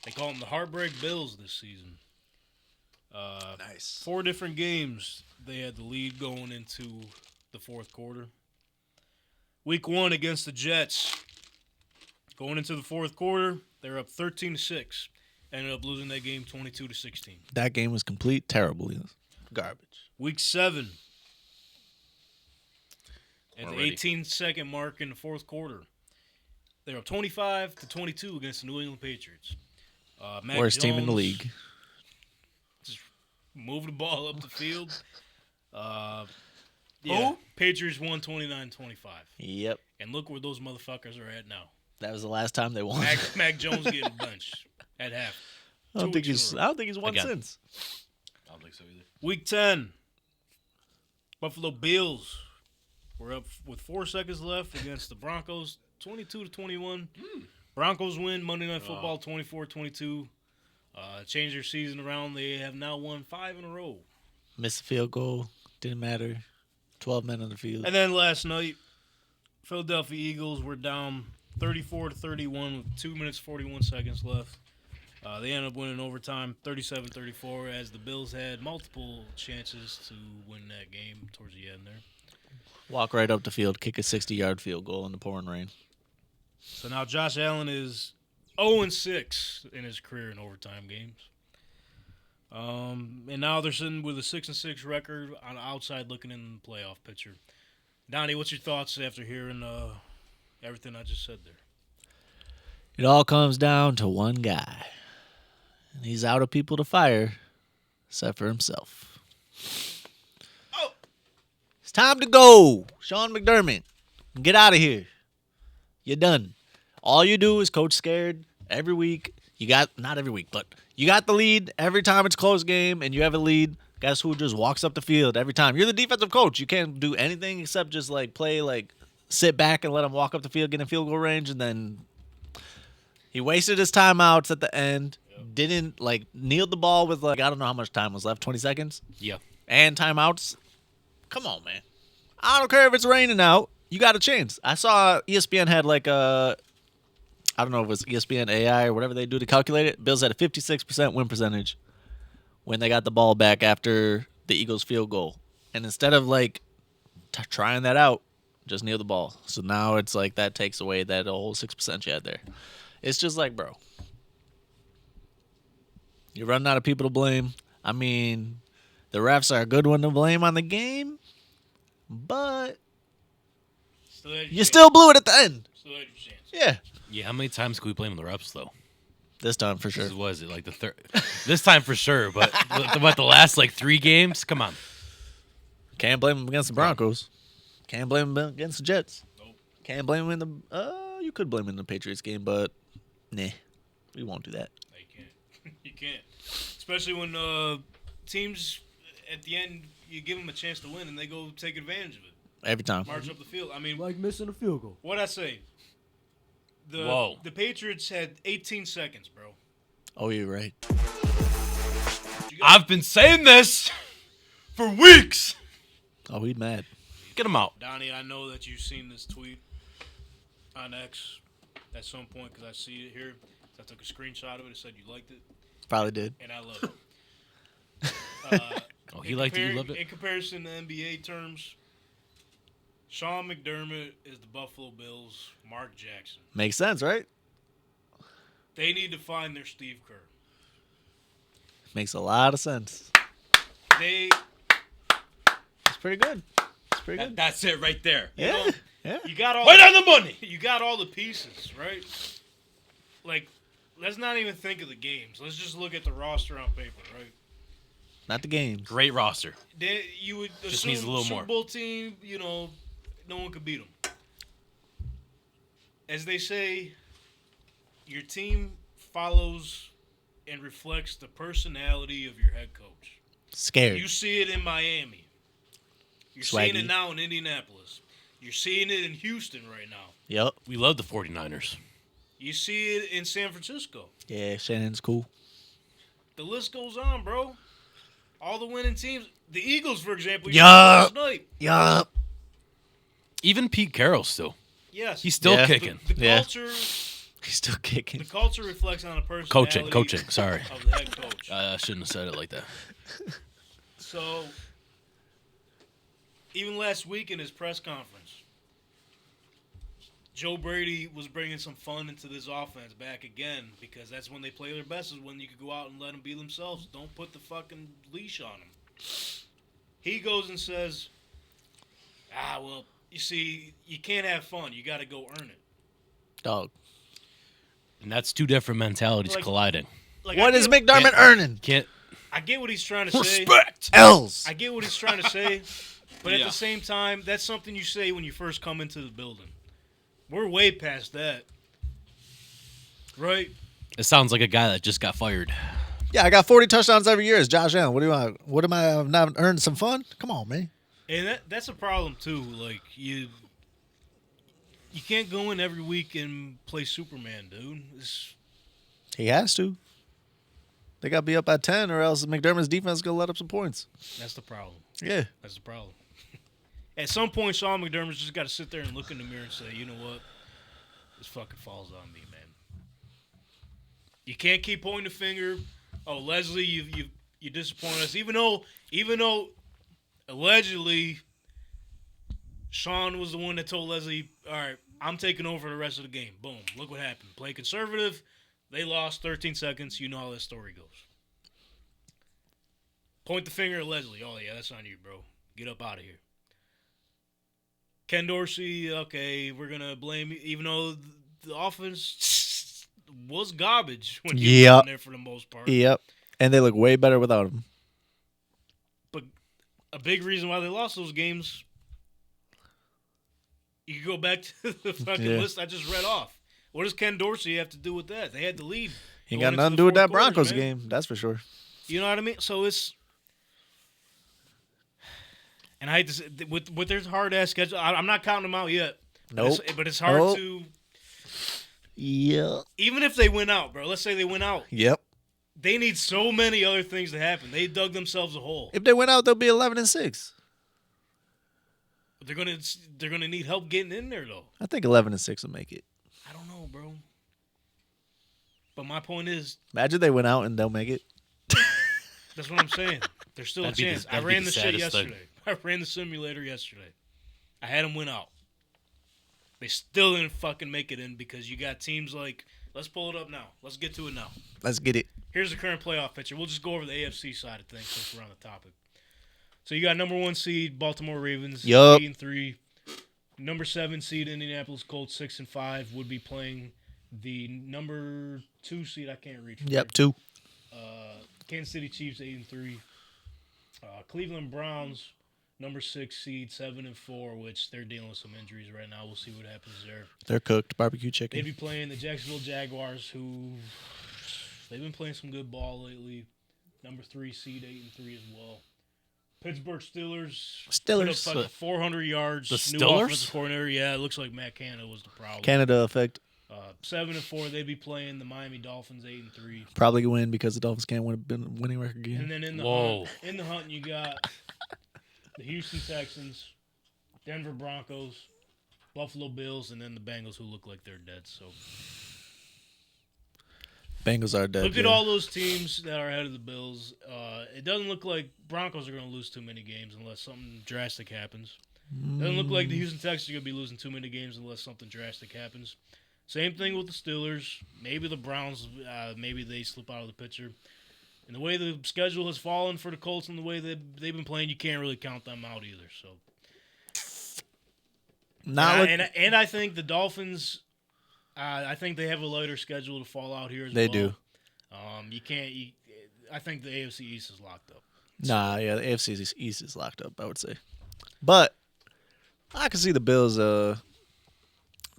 They call them the Heartbreak Bills this season. Nice. 4 different games they had the lead going into the fourth quarter. Week 1 against the Jets. Going into the fourth quarter, they were up 13-6. Ended up losing that game 22-16. That game was complete terribly garbage. Week 7. At the Already. 18-second mark in the fourth quarter, they were up 25-22 against the New England Patriots. Mac Worst team in the Jones league. just moved the ball up the field. Who? Patriots won 29-25. Yep. And look where those motherfuckers are at now. That was the last time they won. Mac Jones getting benched at half. I don't think he's won Again. since. I don't think so either. Week 10, Buffalo Bills were up with 4 seconds left against the Broncos, 22-21. Broncos win Monday Night Football 24-22. Change their season around. They have now won 5 in a row. Missed a field goal. Didn't matter. 12 men on the field. And then last night, Philadelphia Eagles were down 34-31 with 2 minutes 41 seconds left. They ended up winning overtime 37-34 as the Bills had multiple chances to win that game towards the end there. Walk right up the field, kick a 60-yard field goal in the pouring rain. So now Josh Allen is 0-6 in his career in overtime games. And now they're sitting with a 6-6 record on the outside looking in the playoff picture. Donnie, what's your thoughts after hearing everything I just said there? It all comes down to one guy. And he's out of people to fire, except for himself. Oh! It's time to go. Sean McDermott. Get out of here. You're done. All you do is coach scared every week. Not every week, but you got the lead every time it's a close game and you have a lead. Guess who just walks up the field every time? You're the defensive coach. You can't do anything except just sit back and let him walk up the field, get in field goal range, and then he wasted his timeouts at the end. Didn't kneeled the ball with I don't know how much time was left, 20 seconds? Yeah. And timeouts. Come on, man. I don't care if it's raining out. You got a chance. I saw ESPN had I don't know if it was ESPN AI or whatever they do to calculate it. Bills had a 56% win percentage when they got the ball back after the Eagles field goal. And instead of trying that out, just kneel the ball. So now it's that takes away that whole 6% you had there. It's just bro. You're running out of people to blame. I mean, the refs are a good one to blame on the game, but you still blew it at the end. Still had your chance. Yeah. Yeah, how many times can we blame the reps, though? This time for sure. This was it the third? This time for sure, but the last 3 games? Come on. Can't blame them against the Broncos. Can't blame them against the Jets. Nope. Can't blame them in the. You could blame them in the Patriots game, but nah, we won't do that. No, you can't. You can't. Especially when teams, at the end, you give them a chance to win and they go take advantage of it. Every time. March up the field. I mean, Like missing a field goal. what'd I say? Whoa. The Patriots had 18 seconds, bro. Oh, you're right. I've been saying this for weeks. Oh, he's mad. Get him out. Donnie, I know that you've seen this tweet on X at some point because I see it here. I took a screenshot of it. It said you liked it, Probably did. and I love it. Oh, he liked it. You loved it. In comparison to NBA terms, Sean McDermott is the Buffalo Bills' Mark Jackson. Makes sense, right? They need to find their Steve Kerr. Makes a lot of sense. They, It's pretty good. It's pretty good. That's it right there. you Yeah. know, Yeah. you got all Right on the money. You got all the pieces, right? Let's not even think of the games. Let's just look at the roster on paper, right? Not the games. Great roster. You would Just assume needs a little Super more. Bowl team, no one could beat them. As they say, your team follows and reflects the personality of your head coach. Scared. You see it in Miami. You're seeing Swaggy. it now in Indianapolis. You're seeing it in Houston right now. Yep. We love the 49ers. You see it in San Francisco. Yeah, Shannon's cool. The list goes on, bro. All the winning teams. The Eagles, for example, you Yup. saw last night. Yup. Even Pete Carroll still. Yes. He's still Yeah. kicking. The Yeah. culture He's still kicking. The culture reflects on the personality Coaching. Sorry, of the head coach. I shouldn't have said it like that. So, even last week in his press conference, Joe Brady was bringing some fun into this offense back again because that's when they play their best is when you can go out and let them be themselves. Don't put the fucking leash on them. He goes and says, well, you see, you can't have fun. You got to go earn it. Dog. And that's two different mentalities colliding. What is McDermott earning? I get what he's trying to say. Respect. L's. I get what he's trying to say. But at the same time, that's something you say when you first come into the building. We're way past that. Right? It sounds like a guy that just got fired. Yeah, I got 40 touchdowns every year as Josh Allen. What am I not earned some fun? Come on, man. And that's a problem too. Like you can't go in every week and play Superman, dude. He has to. They got to be up by 10 or else McDermott's defense is going to let up some points. That's the problem. Yeah. That's the problem. At some point, Sean McDermott's just got to sit there and look in the mirror and say, you know what? This fucking falls on me, man. You can't keep pointing the finger. Oh, Leslie, you disappointed us. Even though allegedly Sean was the one that told Leslie, all right, I'm taking over the rest of the game. Boom. Look what happened. Play conservative. They lost 13 seconds. You know how that story goes. Point the finger at Leslie. Oh, yeah, that's on you, bro. Get up out of here. Ken Dorsey, okay, we're going to blame you, even though the offense was garbage when he was in there for the most part. Yep. And they look way better without him. But a big reason why they lost those games, you can go back to the fucking list I just read off. What does Ken Dorsey have to do with that? They had to lead. He ain't got nothing to do with that Broncos game, that's for sure. You know what I mean? So it's... And I hate to say, with their hard-ass schedule, I'm not counting them out yet. Nope. But it's hard to... Yeah. Even if they win out, bro, let's say they win out. Yep. They need so many other things to happen. They dug themselves a hole. If they win out, they'll be 11-6. They're gonna need help getting in there, though. I think 11-6 will make it. I don't know, bro. But my point is... Imagine they win out and they'll make it. That's what I'm saying. There's still a chance. I ran the shit yesterday. I ran the simulator yesterday. I had them win out. They still didn't fucking make it in because you got teams like... Let's pull it up now. Let's get to it now. Let's get it. Here's the current playoff picture. We'll just go over the AFC side of things since we're on the topic. So you got number 1 seed Baltimore Ravens, 8-3. Number 7 seed Indianapolis Colts, 6-5, would be playing the number 2 seed. I can't reach. Yep, 2. Kansas City Chiefs, 8-3. Cleveland Browns, number 6 seed, 7-4, which they're dealing with some injuries right now. We'll see what happens there. They're cooked. Barbecue chicken. They'd be playing the Jacksonville Jaguars, who they've been playing some good ball lately. Number 3 seed, 8-3 as well. Pittsburgh Steelers. Put up 400 yards. The New Steelers? offensive coordinator. Yeah, it looks like Matt Canada was the problem. Canada effect. 7-4. They'd be playing the Miami Dolphins, 8-3. Probably win because the Dolphins can't win a winning record again. And then in the hunt, you got the Houston Texans, Denver Broncos, Buffalo Bills, and then the Bengals, who look like they're dead. So Bengals are dead. look at all those teams that are ahead of the Bills. It doesn't look like Broncos are going to lose too many games unless something drastic happens. Doesn't look like the Houston Texans are going to be losing too many games unless something drastic happens. Same thing with the Steelers. Maybe the Browns, maybe they slip out of the picture. And the way the schedule has fallen for the Colts and the way they've been playing, you can't really count them out either. So, and I think the Dolphins, I think they have a lighter schedule to fall out here as well. They do. You can't. I think the AFC East is locked up. Nah, yeah, the AFC East is locked up, I would say. But I can see the Bills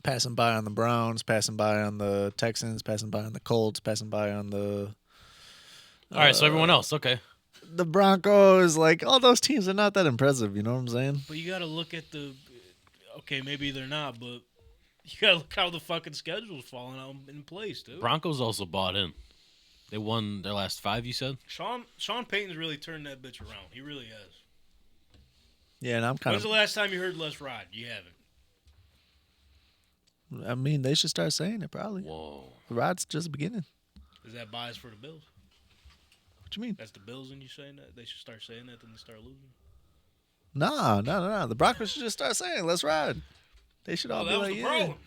passing by on the Browns, passing by on the Texans, passing by on the Colts, passing by on the... All right, so everyone else, okay. The Broncos, like, all those teams are not that impressive, you know what I'm saying? But you got to look at the... Okay, maybe they're not, but you got to look how the fucking schedule's falling out in place, dude. Broncos also bought in. They won their last 5, you said? Sean Payton's really turned that bitch around. He really has. Yeah, and I'm kind When's the last time you heard Les Rod? You haven't. I mean, they should start saying it probably. Whoa. The ride's just beginning. Is that bias for the Bills? What you mean? That's the Bills and you saying that? They should start saying that, then they start losing? No. The Broncos should just start saying, let's ride. They should all Oh, be that was like, the yeah. problem.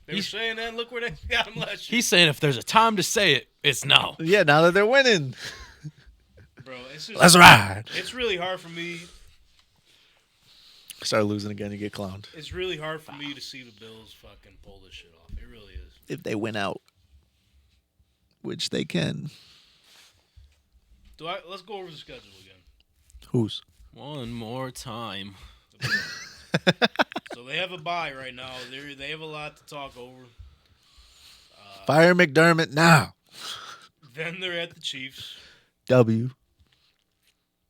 They were saying that, and look where they got him last year. He's saying if there's a time to say it, it's now. Yeah, now that they're winning. Bro, it's just, Let's ride. it's really hard for me. Start losing again, you get clowned. It's really hard for me to see the Bills fucking pull this shit off. It really is. If they win out, which they can. Let's go over the schedule again. Whose? One more time. So they have a bye right now. They have a lot to talk over. Fire McDermott now. Then they're at the Chiefs. W.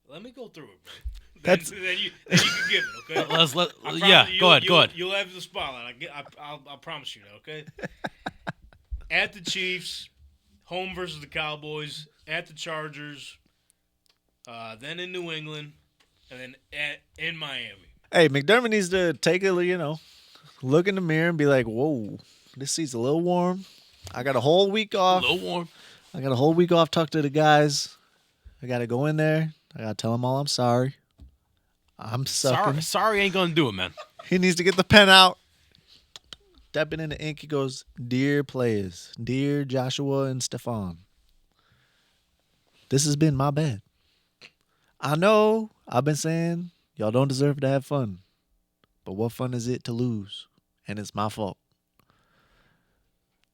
Let me go through it, bro. That's- Then you can give it, okay? Go ahead. You'll have the spotlight. I'll promise you that, okay? At the Chiefs, home versus the Cowboys, at the Chargers, then in New England, and then in Miami. Hey, McDermott needs to take a, look in the mirror and be like, whoa, this seat's a little warm. I got a whole week A off. little warm. I got a whole week off, talk to the guys. I got to go in there. I got to tell them all I'm sorry. I'm sucking. Sorry ain't gonna do it, man. He needs to get the pen out. Stepping in the ink, he goes, dear players, dear Joshua and Stefan, this has been my bad. I know I've been saying y'all don't deserve to have fun, but what fun is it to lose? And it's my fault.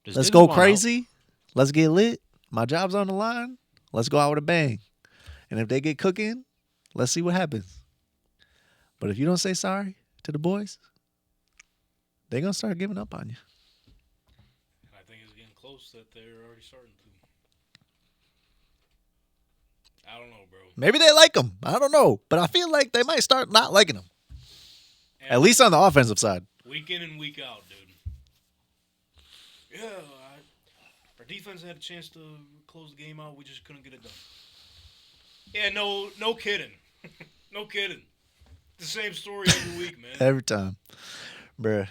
Just Let's didn't go want crazy. Let's get lit. My job's on the line. Let's go out with a bang. And if they get cooking, let's see what happens. But if you don't say sorry to the boys, they're going to start giving up on you. I think it's getting close that they're already starting to. I don't know, bro. Maybe they like him. I don't know. But I feel like they might start not liking him. And At least on the offensive side. week in and week out, dude. Yeah, our defense had a chance to close the game out. We just couldn't get it done. Yeah, no kidding. No kidding. The same story every week, man. Every time. Bruh.